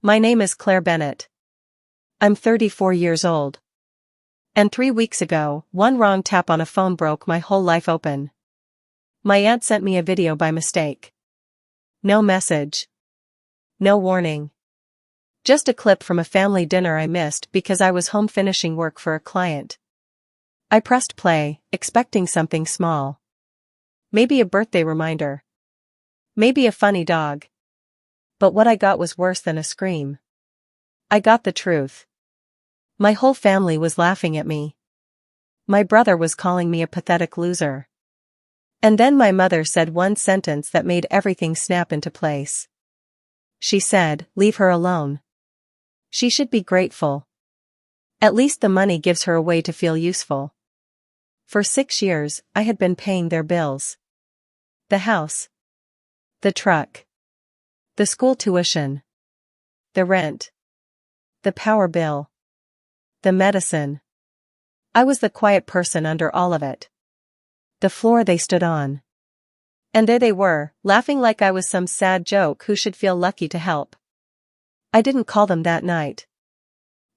My name is Claire Bennett. I'm 34 years old. And 3 weeks ago, one wrong tap on a phone broke my whole life open. My aunt sent me a video by mistake. No message. No warning. Just a clip from a family dinner I missed because I was home finishing work for a client. I pressed play, expecting something small. Maybe a birthday reminder. Maybe a funny dog. But what I got was worse than a scream. I got the truth. My whole family was laughing at me. My brother was calling me a pathetic loser. And then my mother said one sentence that made everything snap into place. She said, "Leave her alone. She should be grateful. At least the money gives her a way to feel useful." For 6 years, I had been paying their bills. The house. The truck. The school tuition. The rent. The power bill. The medicine. I was the quiet person under all of it. The floor they stood on. And there they were, laughing like I was some sad joke who should feel lucky to help. I didn't call them that night.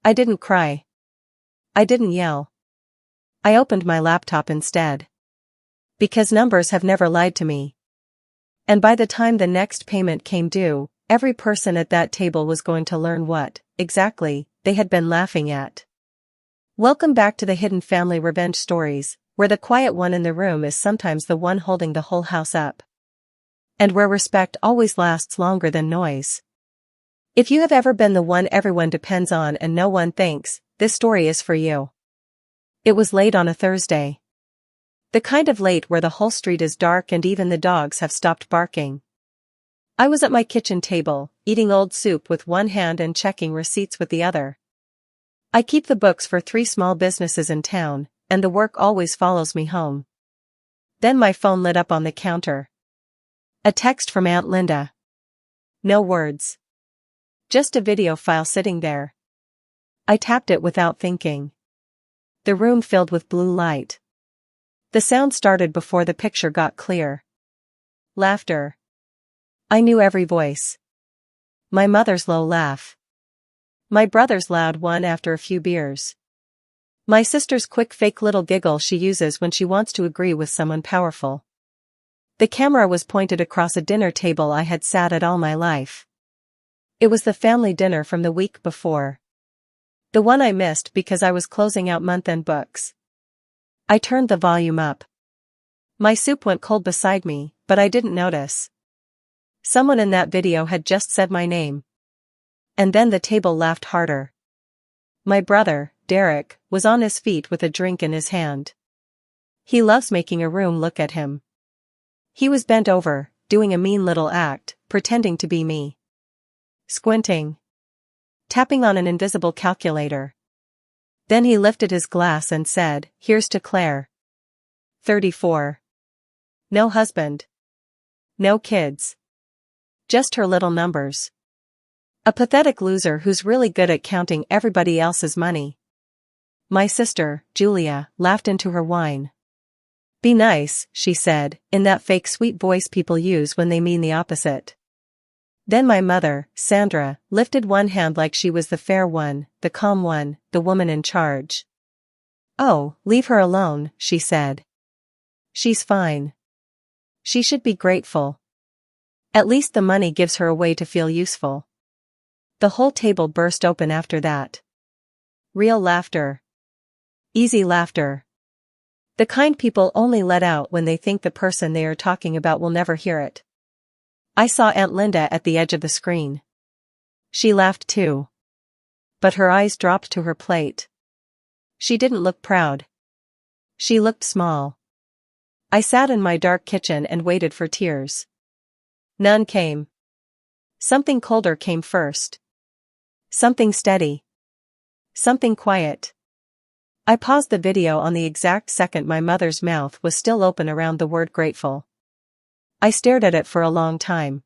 I didn't cry. I didn't yell. I opened my laptop instead. Because numbers have never lied to me. And by the time the next payment came due, every person at that table was going to learn what, exactly, they had been laughing at. Welcome back to the Hidden Family Revenge Stories, where the quiet one in the room is sometimes the one holding the whole house up. And where respect always lasts longer than noise. If you have ever been the one everyone depends on and no one thanks, this story is for you. It was late on a Thursday. The kind of late where the whole street is dark and even the dogs have stopped barking. I was at my kitchen table, eating old soup with one hand and checking receipts with the other. I keep the books for 3 small businesses in town, and the work always follows me home. Then my phone lit up on the counter. A text from Aunt Linda. No words. Just a video file sitting there. I tapped it without thinking. The room filled with blue light. The sound started before the picture got clear. Laughter. I knew every voice. My mother's low laugh. My brother's loud one after a few beers. My sister's quick fake little giggle she uses when she wants to agree with someone powerful. The camera was pointed across a dinner table I had sat at all my life. It was the family dinner from the week before. The one I missed because I was closing out month-end books. I turned the volume up. My soup went cold beside me, but I didn't notice. Someone in that video had just said my name. And then the table laughed harder. My brother, Derek, was on his feet with a drink in his hand. He loves making a room look at him. He was bent over, doing a mean little act, pretending to be me. Squinting. Tapping on an invisible calculator. Then he lifted his glass and said, "Here's to Claire. 34. No husband. No kids. Just her little numbers. A pathetic loser who's really good at counting everybody else's money." My sister, Julia, laughed into her wine. "Be nice," she said, in that fake sweet voice people use when they mean the opposite. Then my mother, Sandra, lifted one hand like she was the fair one, the calm one, the woman in charge. "Oh, leave her alone," she said. "She's fine. She should be grateful. At least the money gives her a way to feel useful." The whole table burst open after that. Real laughter. Easy laughter. The kind people only let out when they think the person they are talking about will never hear it. I saw Aunt Linda at the edge of the screen. She laughed too. But her eyes dropped to her plate. She didn't look proud. She looked small. I sat in my dark kitchen and waited for tears. None came. Something colder came first. Something steady. Something quiet. I paused the video on the exact second my mother's mouth was still open around the word grateful. I stared at it for a long time.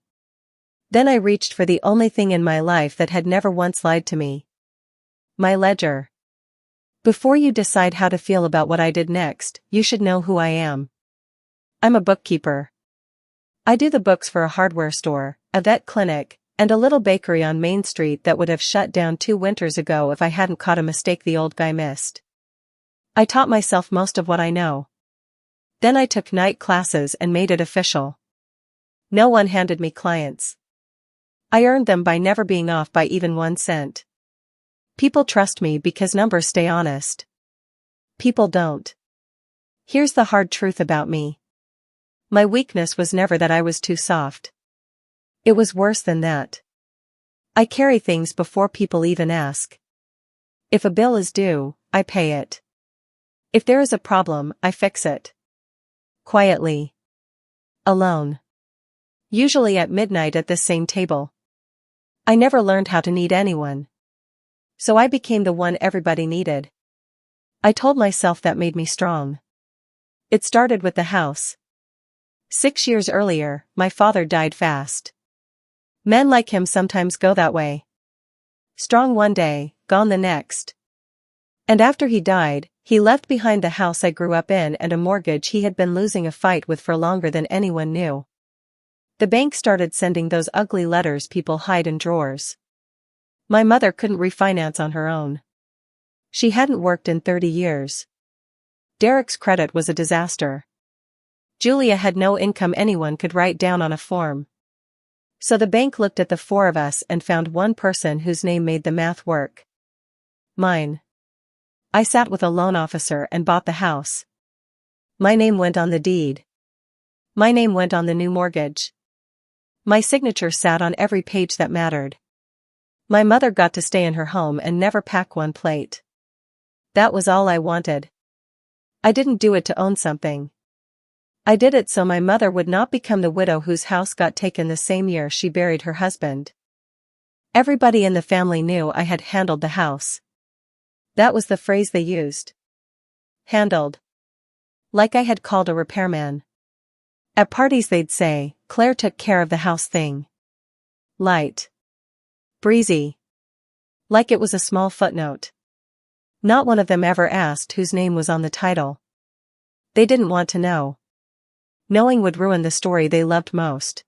Then I reached for the only thing in my life that had never once lied to me. My ledger. Before you decide how to feel about what I did next, you should know who I am. I'm a bookkeeper. I do the books for a hardware store, a vet clinic, And a little bakery on Main Street that would have shut down 2 winters ago if I hadn't caught a mistake the old guy missed. I taught myself most of what I know. Then I took night classes and made it official. No one handed me clients. I earned them by never being off by even 1 cent. People trust me because numbers stay honest. People don't. Here's the hard truth about me. My weakness was never that I was too soft. It was worse than that. I carry things before people even ask. If a bill is due, I pay it. If there is a problem, I fix it. Quietly. Alone. Usually at midnight at this same table. I never learned how to need anyone. So I became the one everybody needed. I told myself that made me strong. It started with the house. 6 years earlier, my father died fast. Men like him sometimes go that way. Strong one day, gone the next. And after he died, he left behind the house I grew up in and a mortgage he had been losing a fight with for longer than anyone knew. The bank started sending those ugly letters people hide in drawers. My mother couldn't refinance on her own. She hadn't worked in 30 years. Derek's credit was a disaster. Julia had no income anyone could write down on a form. So the bank looked at the 4 of us and found one person whose name made the math work. Mine. I sat with a loan officer and bought the house. My name went on the deed. My name went on the new mortgage. My signature sat on every page that mattered. My mother got to stay in her home and never pack one plate. That was all I wanted. I didn't do it to own something. I did it so my mother would not become the widow whose house got taken the same year she buried her husband. Everybody in the family knew I had handled the house. That was the phrase they used. Handled. Like I had called a repairman. At parties they'd say, Claire took care of the house thing. Light. Breezy. Like it was a small footnote. Not one of them ever asked whose name was on the title. They didn't want to know. Knowing would ruin the story they loved most.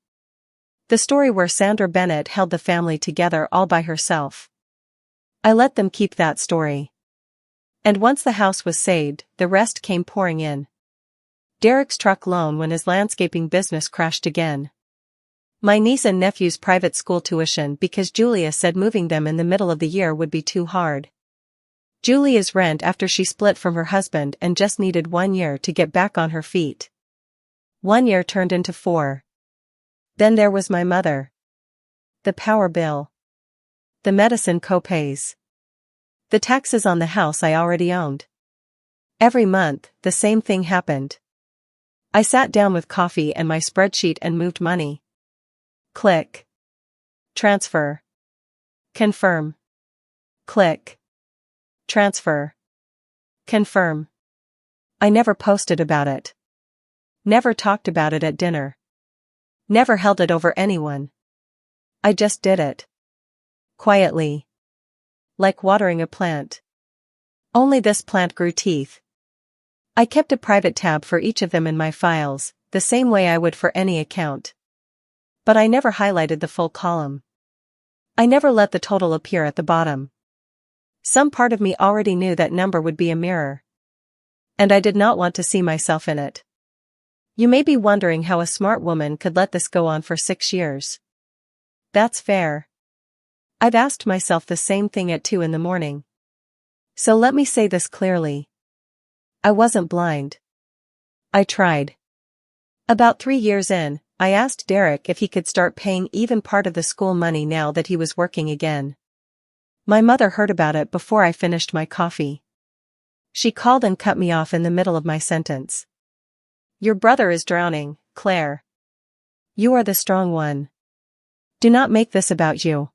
The story where Sandra Bennett held the family together all by herself. I let them keep that story. And once the house was saved, the rest came pouring in. Derek's truck loan when his landscaping business crashed again. My niece and nephew's private school tuition because Julia said moving them in the middle of the year would be too hard. Julia's rent after she split from her husband and just needed 1 year to get back on her feet. 1 year turned into 4. Then there was my mother. The power bill. The medicine co-pays. The taxes on the house I already owned. Every month, the same thing happened. I sat down with coffee and my spreadsheet and moved money. Click. Transfer. Confirm. Click. Transfer. Confirm. I never posted about it. Never talked about it at dinner. Never held it over anyone. I just did it. Quietly. Like watering a plant. Only this plant grew teeth. I kept a private tab for each of them in my files, the same way I would for any account. But I never highlighted the full column. I never let the total appear at the bottom. Some part of me already knew that number would be a mirror. And I did not want to see myself in it. You may be wondering how a smart woman could let this go on for 6 years. That's fair. I've asked myself the same thing at 2 in the morning. So let me say this clearly. I wasn't blind. I tried. About 3 years in, I asked Derek if he could start paying even part of the school money now that he was working again. My mother heard about it before I finished my coffee. She called and cut me off in the middle of my sentence. Your brother is drowning, Claire. You are the strong one. Do not make this about you.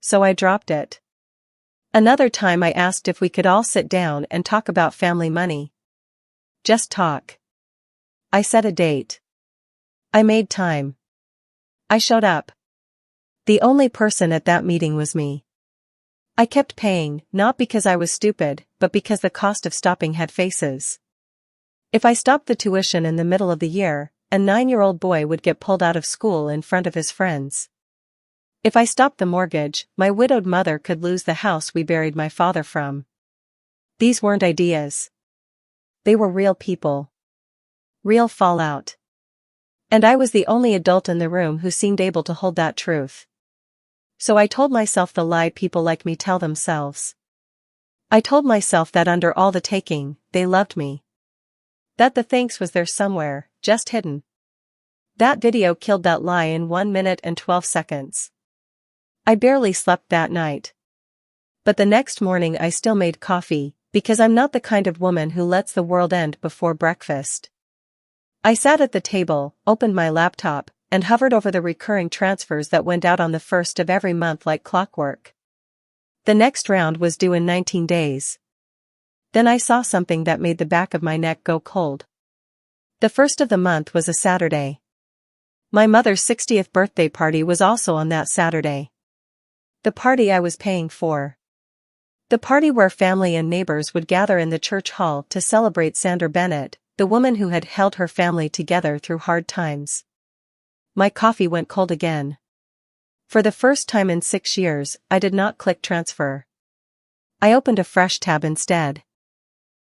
So I dropped it. Another time I asked if we could all sit down and talk about family money. Just talk. I set a date. I made time. I showed up. The only person at that meeting was me. I kept paying, not because I was stupid, but because the cost of stopping had faces. If I stopped the tuition in the middle of the year, a 9-year-old boy would get pulled out of school in front of his friends. If I stopped the mortgage, my widowed mother could lose the house we buried my father from. These weren't ideas. They were real people. Real fallout. And I was the only adult in the room who seemed able to hold that truth. So I told myself the lie people like me tell themselves. I told myself that under all the taking, they loved me. That the thanks was there somewhere, just hidden. That video killed that lie in 1 minute and 12 seconds. I barely slept that night. But the next morning I still made coffee, because I'm not the kind of woman who lets the world end before breakfast. I sat at the table, opened my laptop, and hovered over the recurring transfers that went out on the first of every month like clockwork. The next round was due in 19 days. Then I saw something that made the back of my neck go cold. The first of the month was a Saturday. My mother's 60th birthday party was also on that Saturday. The party I was paying for. The party where family and neighbors would gather in the church hall to celebrate Sandra Bennett, the woman who had held her family together through hard times. My coffee went cold again. For the first time in 6 years, I did not click transfer. I opened a fresh tab instead.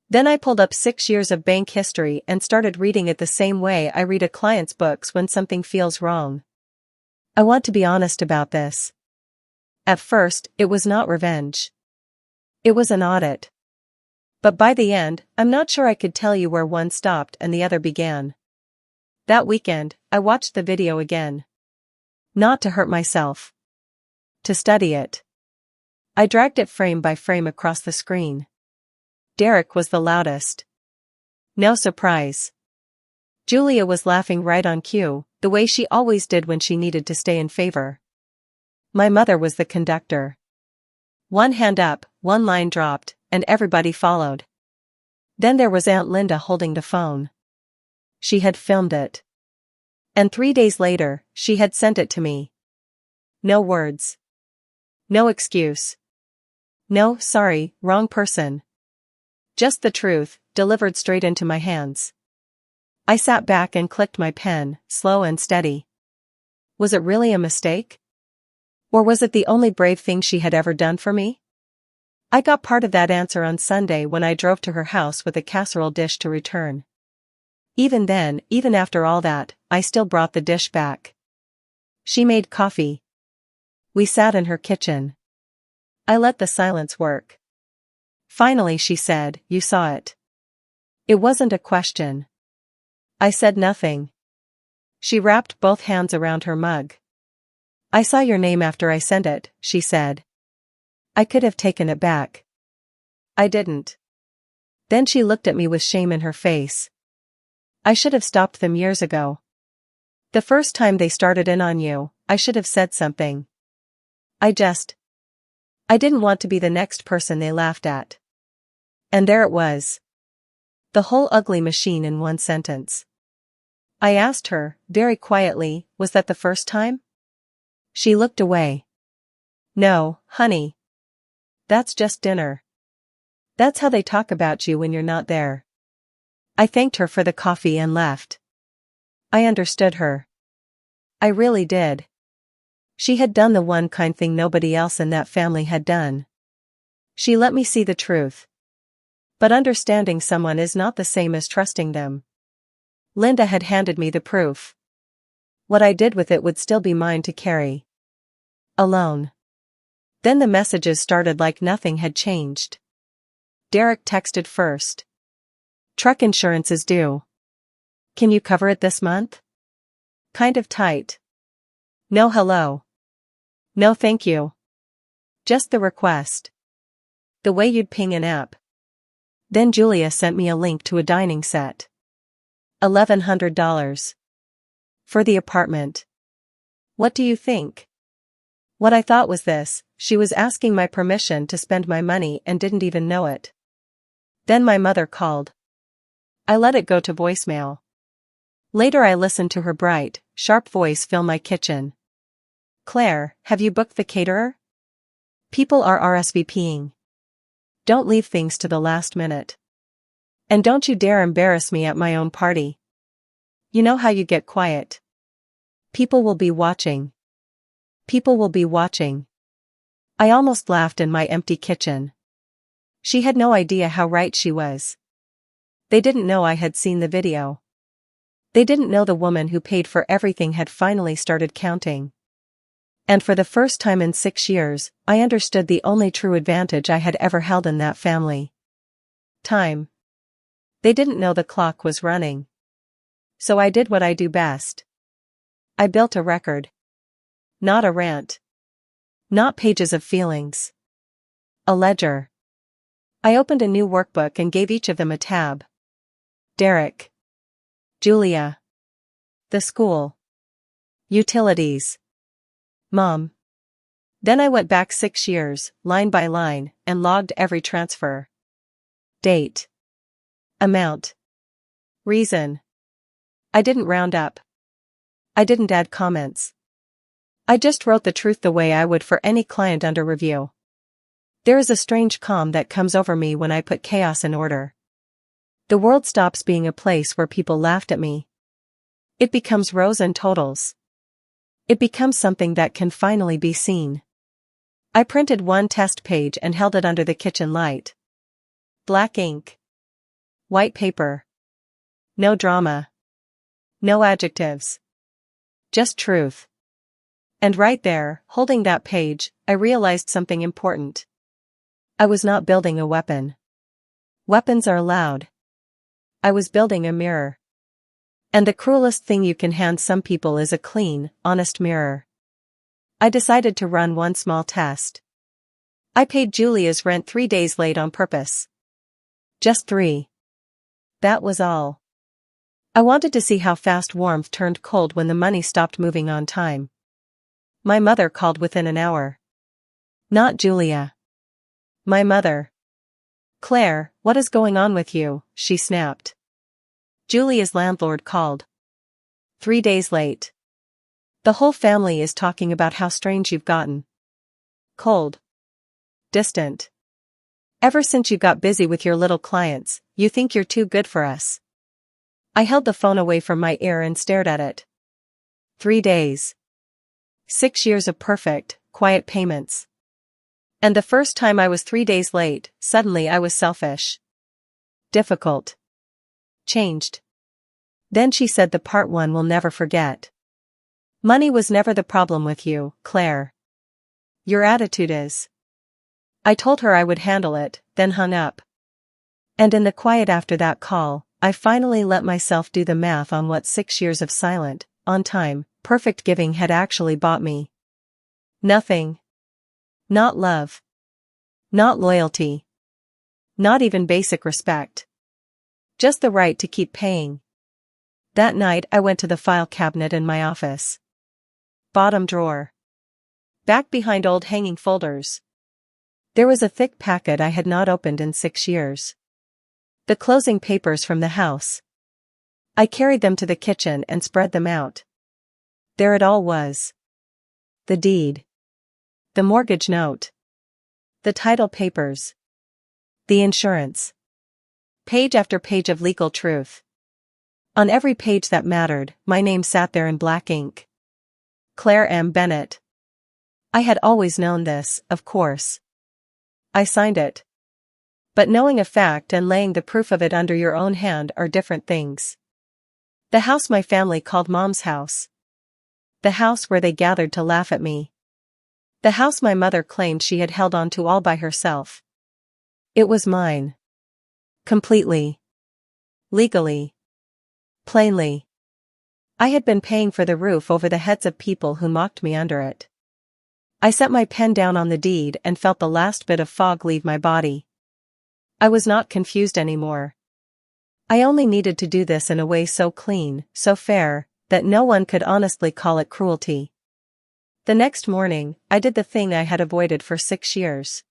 Then I pulled up 6 years of bank history and started reading it the same way I read a client's books when something feels wrong. I want to be honest about this. At first, it was not revenge. It was an audit. But by the end, I'm not sure I could tell you where one stopped and the other began. That weekend, I watched the video again. Not to hurt myself. To study it. I dragged it frame by frame across the screen. Derek was the loudest. No surprise. Julia was laughing right on cue, the way she always did when she needed to stay in favor. My mother was the conductor. One hand up, one line dropped, and everybody followed. Then there was Aunt Linda holding the phone. She had filmed it. And 3 days later, she had sent it to me. No words. No excuse. No, sorry, wrong person. Just the truth, delivered straight into my hands. I sat back and clicked my pen, slow and steady. Was it really a mistake? Or was it the only brave thing she had ever done for me? I got part of that answer on Sunday when I drove to her house with a casserole dish to return. Even then, even after all that, I still brought the dish back. She made coffee. We sat in her kitchen. I let the silence work. Finally she said, "You saw it." It wasn't a question. I said nothing. She wrapped both hands around her mug. "I saw your name after I sent it," she said. I could have taken it back. I didn't. Then she looked at me with shame in her face. I should have stopped them years ago. The first time they started in on you, I should have said something. I didn't want to be the next person they laughed at. And there it was. The whole ugly machine in one sentence. I asked her, very quietly, "Was that the first time?" She looked away. "No, honey. That's just dinner. That's how they talk about you when you're not there." I thanked her for the coffee and left. I understood her. I really did. She had done the one kind thing nobody else in that family had done. She let me see the truth. But understanding someone is not the same as trusting them. Linda had handed me the proof. What I did with it would still be mine to carry. Alone. Then the messages started like nothing had changed. Derek texted first. "Truck insurance is due. Can you cover it this month? Kind of tight. No hello. No thank you. Just the request. The way you'd ping an app." Then Julia sent me a link to a dining set. $1,100. For the apartment. What do you think? What I thought was this: she was asking my permission to spend my money and didn't even know it. Then my mother called. I let it go to voicemail. Later I listened to her bright, sharp voice fill my kitchen. "Claire, have you booked the caterer? People are RSVPing. Don't leave things to the last minute. And don't you dare embarrass me at my own party. You know how you get quiet. People will be watching." People will be watching. I almost laughed in my empty kitchen. She had no idea how right she was. They didn't know I had seen the video. They didn't know the woman who paid for everything had finally started counting. And for the first time in 6 years, I understood the only true advantage I had ever held in that family. Time. They didn't know the clock was running. So I did what I do best. I built a record. Not a rant. Not pages of feelings. A ledger. I opened a new workbook and gave each of them a tab. Derek. Julia. The school. Utilities. Mom. Then I went back 6 years, line by line, and logged every transfer. Date. Amount. Reason. I didn't round up. I didn't add comments. I just wrote the truth the way I would for any client under review. There is a strange calm that comes over me when I put chaos in order. The world stops being a place where people laughed at me. It becomes rows and totals. It becomes something that can finally be seen. I printed one test page and held it under the kitchen light. Black ink. White paper. No drama. No adjectives. Just truth. And right there, holding that page, I realized something important. I was not building a weapon. Weapons are loud. I was building a mirror. And the cruelest thing you can hand some people is a clean, honest mirror. I decided to run one small test. I paid Julia's rent 3 days late on purpose. Just 3. That was all. I wanted to see how fast warmth turned cold when the money stopped moving on time. My mother called within an hour. Not Julia. My mother. Claire, what is going on with you? She snapped. Julia's landlord called. 3 days late. The whole family is talking about how strange you've gotten. Cold. Distant. Ever since you got busy with your little clients, you think you're too good for us. I held the phone away from my ear and stared at it. 3 days. 6 years of perfect, quiet payments. And the first time I was 3 days late, suddenly I was selfish. Difficult. Changed. Then she said the part one will never forget. Money was never the problem with you, Claire. Your attitude is. I told her I would handle it, then hung up. And in the quiet after that call, I finally let myself do the math on what 6 years of silent, on time, perfect giving had actually bought me. Nothing. Not love. Not loyalty. Not even basic respect. Just the right to keep paying. That night I went to the file cabinet in my office. Bottom drawer. Back behind old hanging folders. There was a thick packet I had not opened in 6 years. The closing papers from the house. I carried them to the kitchen and spread them out. There it all was. The deed. The mortgage note. The title papers. The insurance. Page after page of legal truth. On every page that mattered, my name sat there in black ink. Claire M. Bennett. I had always known this, of course. I signed it. But knowing a fact and laying the proof of it under your own hand are different things. The house my family called Mom's house. The house where they gathered to laugh at me. The house my mother claimed she had held on to all by herself. It was mine. Completely. Legally. Plainly. I had been paying for the roof over the heads of people who mocked me under it. I set my pen down on the deed and felt the last bit of fog leave my body. I was not confused anymore. I only needed to do this in a way so clean, so fair, that no one could honestly call it cruelty. The next morning, I did the thing I had avoided for 6 years.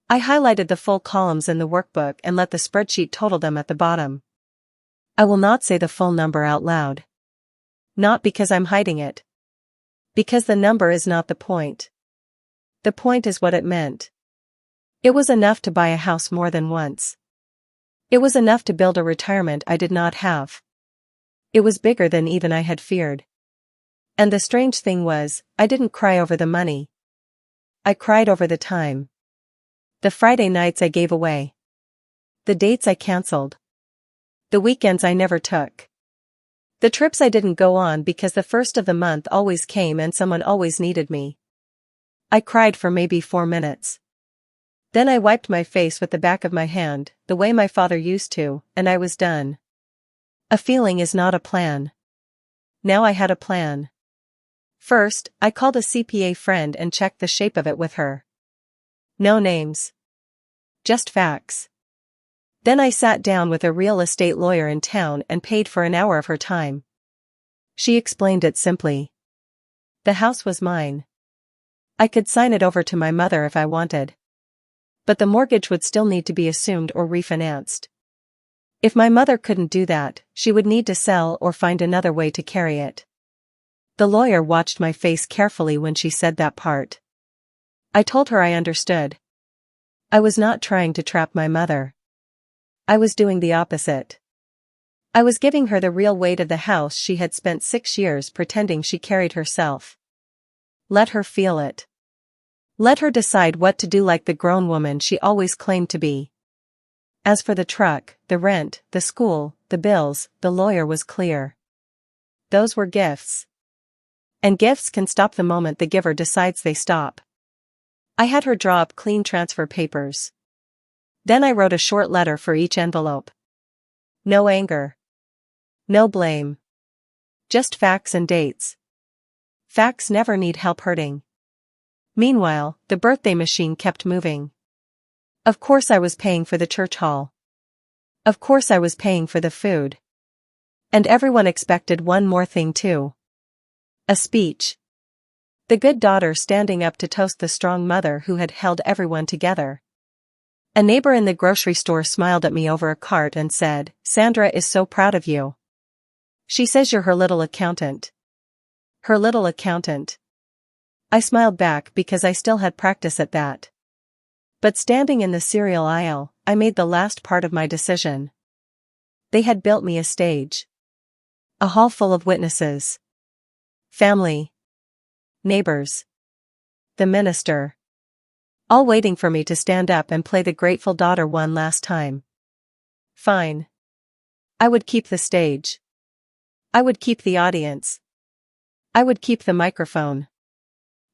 I highlighted the full columns in the workbook and let the spreadsheet total them at the bottom. I will not say the full number out loud. Not because I'm hiding it. Because the number is not the point. The point is what it meant. It was enough to buy a house more than once. It was enough to build a retirement I did not have. It was bigger than even I had feared. And the strange thing was, I didn't cry over the money. I cried over the time. The Friday nights I gave away. The dates I canceled. The weekends I never took. The trips I didn't go on because the first of the month always came and someone always needed me. I cried for maybe 4 minutes. Then I wiped my face with the back of my hand, the way my father used to, and I was done. A feeling is not a plan. Now I had a plan. First, I called a CPA friend and checked the shape of it with her. No names. Just facts. Then I sat down with a real estate lawyer in town and paid for an hour of her time. She explained it simply. The house was mine. I could sign it over to my mother if I wanted. But the mortgage would still need to be assumed or refinanced. If my mother couldn't do that, she would need to sell or find another way to carry it. The lawyer watched my face carefully when she said that part. I told her I understood. I was not trying to trap my mother. I was doing the opposite. I was giving her the real weight of the house she had spent 6 years pretending she carried herself. Let her feel it. Let her decide what to do like the grown woman she always claimed to be. As for the truck, the rent, the school, the bills, the lawyer was clear. Those were gifts. And gifts can stop the moment the giver decides they stop. I had her draw up clean transfer papers. Then I wrote a short letter for each envelope. No anger. No blame. Just facts and dates. Facts never need help hurting. Meanwhile, the birthday machine kept moving. Of course I was paying for the church hall. Of course I was paying for the food. And everyone expected one more thing too. A speech. The good daughter standing up to toast the strong mother who had held everyone together. A neighbor in the grocery store smiled at me over a cart and said, "Sandra is so proud of you. She says you're her little accountant." Her little accountant. I smiled back because I still had practice at that. But standing in the cereal aisle, I made the last part of my decision. They had built me a stage. A hall full of witnesses. Family. Neighbors. The minister. All waiting for me to stand up and play the Grateful Daughter one last time. Fine. I would keep the stage. I would keep the audience. I would keep the microphone.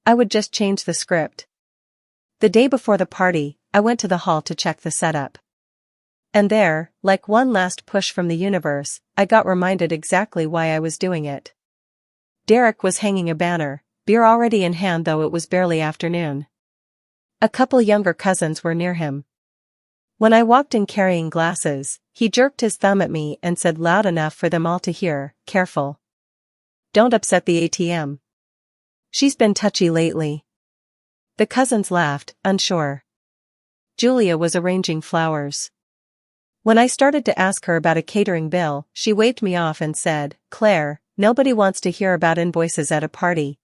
I would just change the script. The day before the party, I went to the hall to check the setup. And there, like one last push from the universe, I got reminded exactly why I was doing it. Derek was hanging a banner, beer already in hand though it was barely afternoon. A couple younger cousins were near him. When I walked in carrying glasses, he jerked his thumb at me and said loud enough for them all to hear, "Careful. Don't upset the ATM. She's been touchy lately." The cousins laughed, unsure. Julia was arranging flowers. When I started to ask her about a catering bill, she waved me off and said, "Claire, nobody wants to hear about invoices at a party.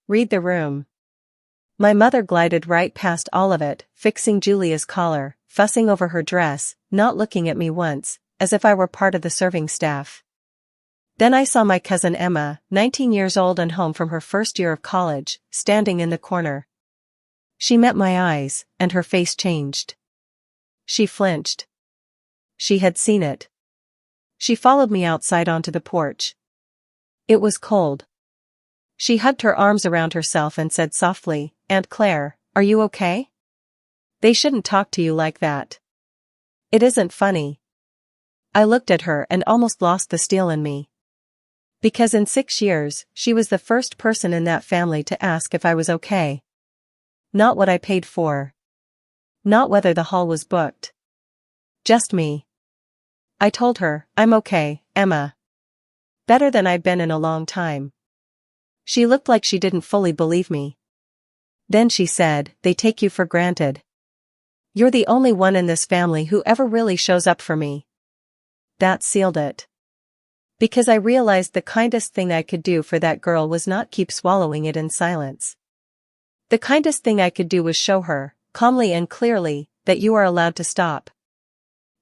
Read the room." My mother glided right past all of it, fixing Julia's collar, fussing over her dress, not looking at me once, as if I were part of the serving staff. Then I saw my cousin Emma, 19 years old and home from her first year of college, standing in the corner. She met my eyes, and her face changed. She flinched. She had seen it. She followed me outside onto the porch. It was cold. She hugged her arms around herself and said softly, "Aunt Claire, are you okay? They shouldn't talk to you like that. It isn't funny." I looked at her and almost lost the steel in me. Because in 6 years, she was the first person in that family to ask if I was okay. Not what I paid for. Not whether the hall was booked. Just me. I told her, "I'm okay, Emma. Better than I've been in a long time." She looked like she didn't fully believe me. Then she said, "They take you for granted. You're the only one in this family who ever really shows up for me." That sealed it. Because I realized the kindest thing I could do for that girl was not keep swallowing it in silence. The kindest thing I could do was show her, calmly and clearly, that you are allowed to stop.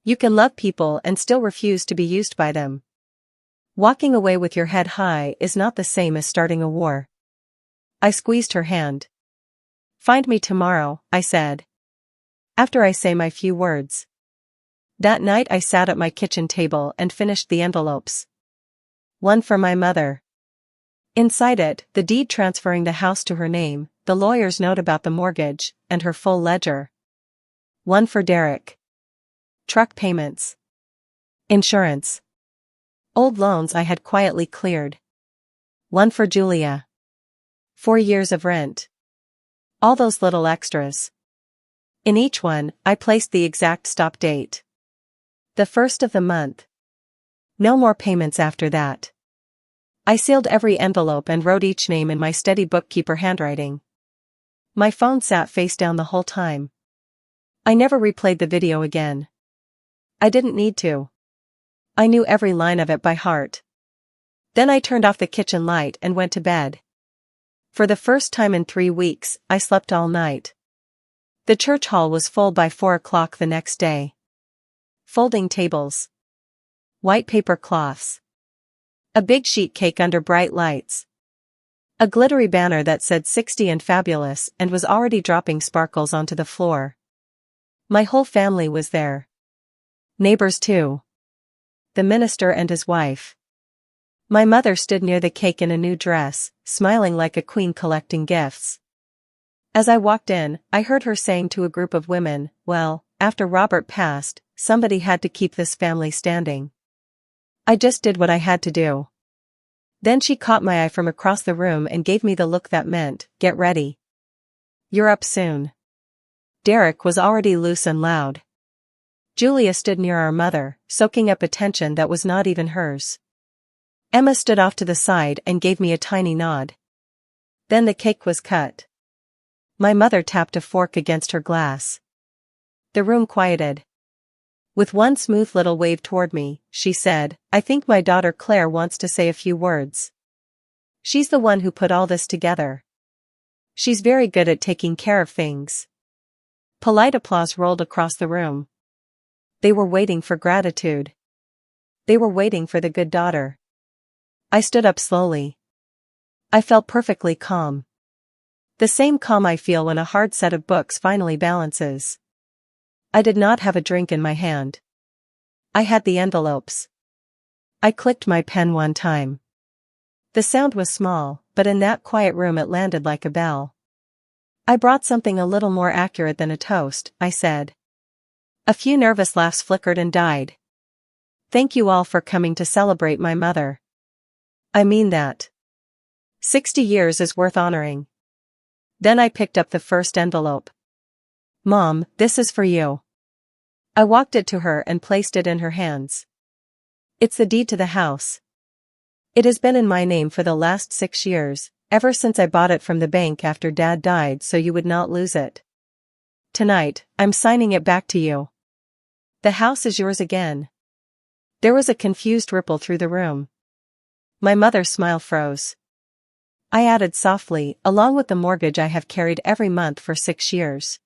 You can love people and still refuse to be used by them. Walking away with your head high is not the same as starting a war. I squeezed her hand. Find me tomorrow, I said. After I say my few words. That night I sat at my kitchen table and finished the envelopes. One for my mother. Inside it, the deed transferring the house to her name, the lawyer's note about the mortgage, and her full ledger. One for Derek. Truck payments. Insurance. Old loans I had quietly cleared. One for Julia. 4 years of rent. All those little extras. In each one, I placed the exact stop date. The first of the month. No more payments after that. I sealed every envelope and wrote each name in my steady bookkeeper handwriting. My phone sat face down the whole time. I never replayed the video again. I didn't need to. I knew every line of it by heart. Then I turned off the kitchen light and went to bed. For the first time in 3 weeks, I slept all night. The church hall was full by 4 o'clock the next day. Folding tables. White paper cloths. A big sheet cake under bright lights. A glittery banner that said 60 and fabulous and was already dropping sparkles onto the floor. My whole family was there. Neighbors too. The minister and his wife. My mother stood near the cake in a new dress, smiling like a queen collecting gifts. As I walked in, I heard her saying to a group of women, "Well, after Robert passed, somebody had to keep this family standing. I just did what I had to do." Then she caught my eye from across the room and gave me the look that meant, "Get ready. You're up soon." Derek was already loose and loud. Julia stood near our mother, soaking up attention that was not even hers. Emma stood off to the side and gave me a tiny nod. Then the cake was cut. My mother tapped a fork against her glass. The room quieted. With one smooth little wave toward me, she said, "I think my daughter Claire wants to say a few words. She's the one who put all this together. She's very good at taking care of things." Polite applause rolled across the room. They were waiting for gratitude. They were waiting for the good daughter. I stood up slowly. I felt perfectly calm. The same calm I feel when a hard set of books finally balances. I did not have a drink in my hand. I had the envelopes. I clicked my pen one time. The sound was small, but in that quiet room it landed like a bell. "I brought something a little more accurate than a toast," I said. A few nervous laughs flickered and died. "Thank you all for coming to celebrate my mother. I mean that. 60 years is worth honoring." Then I picked up the first envelope. "Mom, this is for you." I walked it to her and placed it in her hands. "It's the deed to the house. It has been in my name for the last 6 years, ever since I bought it from the bank after Dad died so you would not lose it. Tonight, I'm signing it back to you. The house is yours again." There was a confused ripple through the room. My mother's smile froze. I added softly, "Along with the mortgage I have carried every month for 6 years.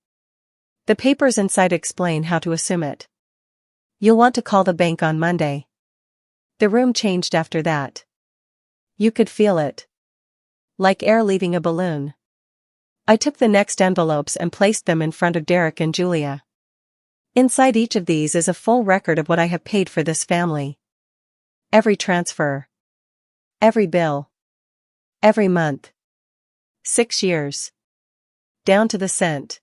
The papers inside explain how to assume it. You'll want to call the bank on Monday." The room changed after that. You could feel it. Like air leaving a balloon. I took the next envelopes and placed them in front of Derek and Julia. Inside each of these is a full record of what I have paid for this family. Every transfer. Every bill. Every month. 6 years. Down to the cent.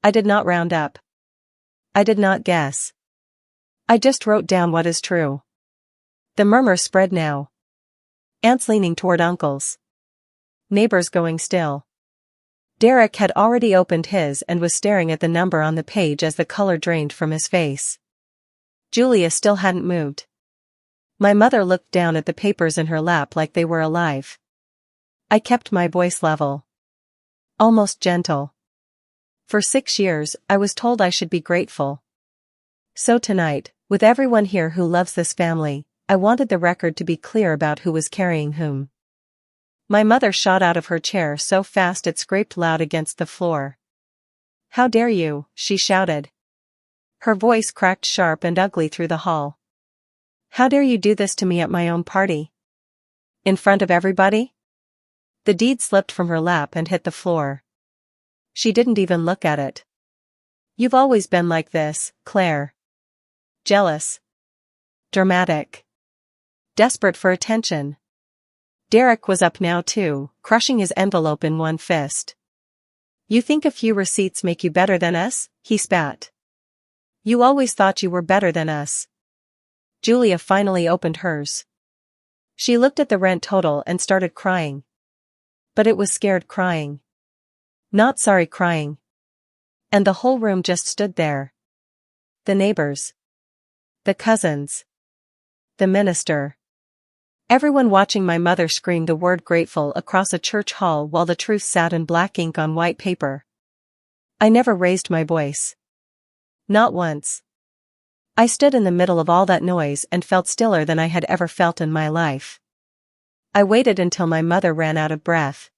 I did not round up. I did not guess. I just wrote down what is true. The murmur spread now. Aunts leaning toward uncles. Neighbors going still. Derek had already opened his and was staring at the number on the page as the color drained from his face. Julia still hadn't moved. My mother looked down at the papers in her lap like they were alive. I kept my voice level. Almost gentle. For 6 years, I was told I should be grateful. So tonight, with everyone here who loves this family, I wanted the record to be clear about who was carrying whom. My mother shot out of her chair so fast it scraped loud against the floor. "How dare you?" she shouted. Her voice cracked sharp and ugly through the hall. How dare you do this to me at my own party? In front of everybody? The deed slipped from her lap and hit the floor. She didn't even look at it. You've always been like this, Claire. Jealous. Dramatic. Desperate for attention. Derek was up now too, crushing his envelope in one fist. You think a few receipts make you better than us? He spat. You always thought you were better than us. Julia finally opened hers. She looked at the rent total and started crying. But it was scared crying. Not sorry crying. And the whole room just stood there. The neighbors. The cousins. The minister. Everyone watching my mother scream the word grateful across a church hall while the truth sat in black ink on white paper. I never raised my voice. Not once. I stood in the middle of all that noise and felt stiller than I had ever felt in my life. I waited until my mother ran out of breath.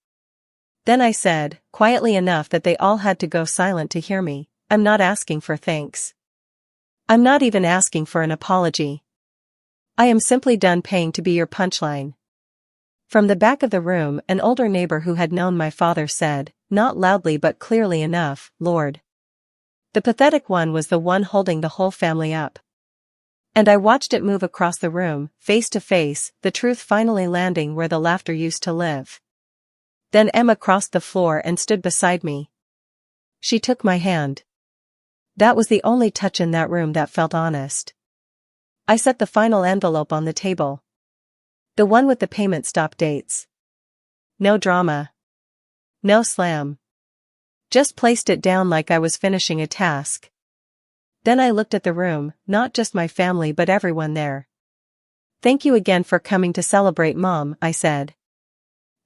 Then I said, quietly enough that they all had to go silent to hear me, I'm not asking for thanks. I'm not even asking for an apology. I am simply done paying to be your punchline. From the back of the room, an older neighbor who had known my father said, not loudly but clearly enough, Lord. The pathetic one was the one holding the whole family up. And I watched it move across the room, face to face, the truth finally landing where the laughter used to live. Then Emma crossed the floor and stood beside me. She took my hand. That was the only touch in that room that felt honest. I set the final envelope on the table. The one with the payment stop dates. No drama. No slam. Just placed it down like I was finishing a task. Then I looked at the room, not just my family but everyone there. Thank you again for coming to celebrate Mom, I said.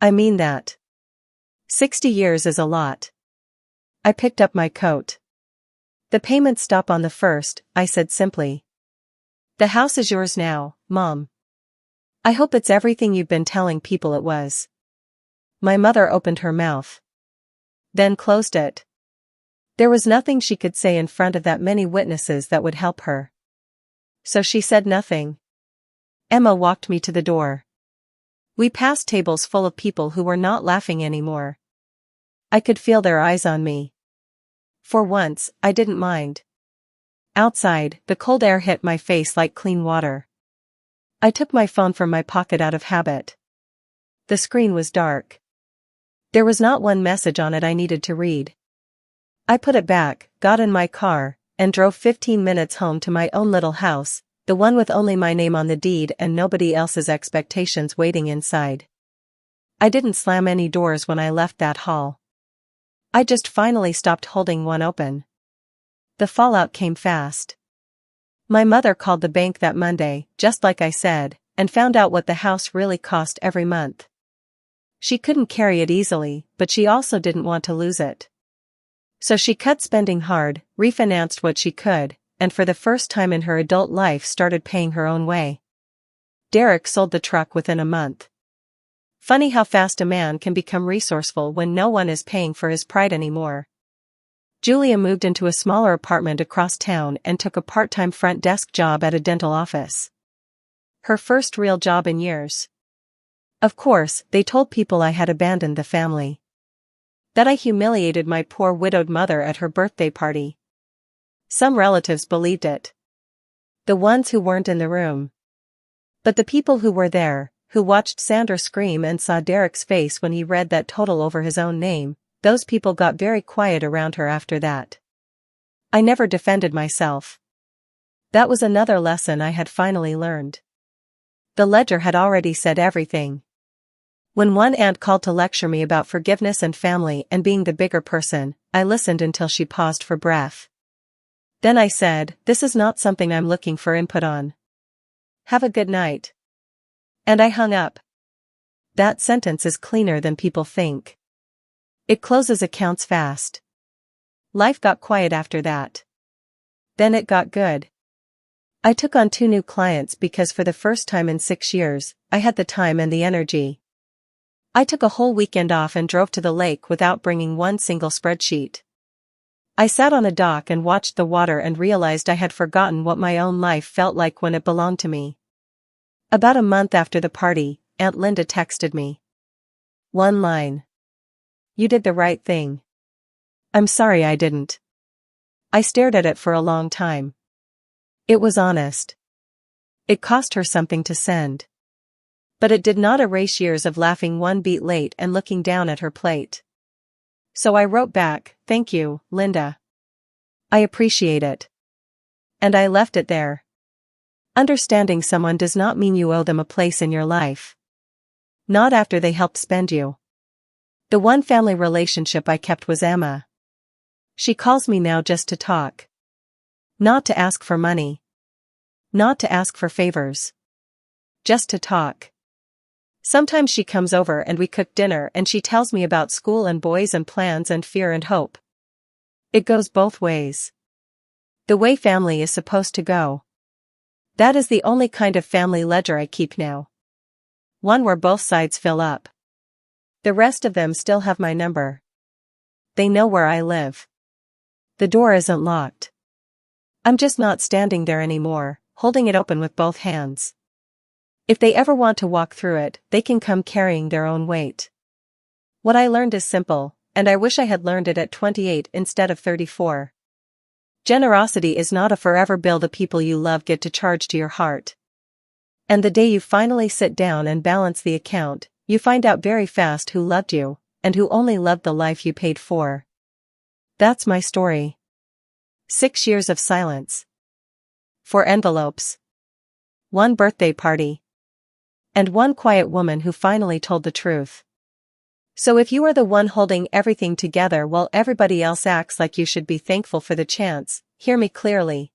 I mean that. 60 years is a lot. I picked up my coat. The payments stop on the 1st, I said simply. The house is yours now, Mom. I hope it's everything you've been telling people it was. My mother opened her mouth. Then closed it. There was nothing she could say in front of that many witnesses that would help her. So she said nothing. Emma walked me to the door. We passed tables full of people who were not laughing anymore. I could feel their eyes on me. For once, I didn't mind. Outside, the cold air hit my face like clean water. I took my phone from my pocket out of habit. The screen was dark. There was not one message on it I needed to read. I put it back, got in my car, and drove 15 minutes home to my own little house, the one with only my name on the deed and nobody else's expectations waiting inside. I didn't slam any doors when I left that hall. I just finally stopped holding one open. The fallout came fast. My mother called the bank that Monday, just like I said, and found out what the house really cost every month. She couldn't carry it easily, but she also didn't want to lose it. So she cut spending hard, refinanced what she could, and for the first time in her adult life started paying her own way. Derek sold the truck within a month. Funny how fast a man can become resourceful when no one is paying for his pride anymore. Julia moved into a smaller apartment across town and took a part-time front desk job at a dental office. Her first real job in years. Of course, they told people I had abandoned the family. That I humiliated my poor widowed mother at her birthday party. Some relatives believed it. The ones who weren't in the room. But the people who were there, who watched Sandra scream and saw Derek's face when he read that total over his own name, those people got very quiet around her after that. I never defended myself. That was another lesson I had finally learned. The ledger had already said everything. When one aunt called to lecture me about forgiveness and family and being the bigger person, I listened until she paused for breath. Then I said, "This is not something I'm looking for input on. Have a good night." And I hung up. That sentence is cleaner than people think. It closes accounts fast. Life got quiet after that. Then it got good. I took on 2 new clients because for the first time in 6 years, I had the time and the energy. I took a whole weekend off and drove to the lake without bringing one single spreadsheet. I sat on a dock and watched the water and realized I had forgotten what my own life felt like when it belonged to me. About a month after the party, Aunt Linda texted me. One line. You did the right thing. I'm sorry I didn't. I stared at it for a long time. It was honest. It cost her something to send. But it did not erase years of laughing one beat late and looking down at her plate. So I wrote back, thank you, Linda. I appreciate it. And I left it there. Understanding someone does not mean you owe them a place in your life. Not after they helped spend you. The one family relationship I kept was Emma. She calls me now just to talk. Not to ask for money. Not to ask for favors. Just to talk. Sometimes she comes over and we cook dinner and she tells me about school and boys and plans and fear and hope. It goes both ways. The way family is supposed to go. That is the only kind of family ledger I keep now. One where both sides fill up. The rest of them still have my number. They know where I live. The door isn't locked. I'm just not standing there anymore, holding it open with both hands. If they ever want to walk through it, they can come carrying their own weight. What I learned is simple, and I wish I had learned it at 28 instead of 34. Generosity is not a forever bill the people you love get to charge to your heart. And the day you finally sit down and balance the account, you find out very fast who loved you, and who only loved the life you paid for. That's my story. 6 years of silence. 4 envelopes. 1 birthday party. And 1 quiet woman who finally told the truth. So if you are the one holding everything together while everybody else acts like you should be thankful for the chance, hear me clearly.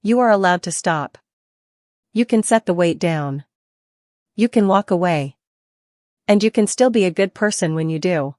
You are allowed to stop. You can set the weight down. You can walk away. And you can still be a good person when you do.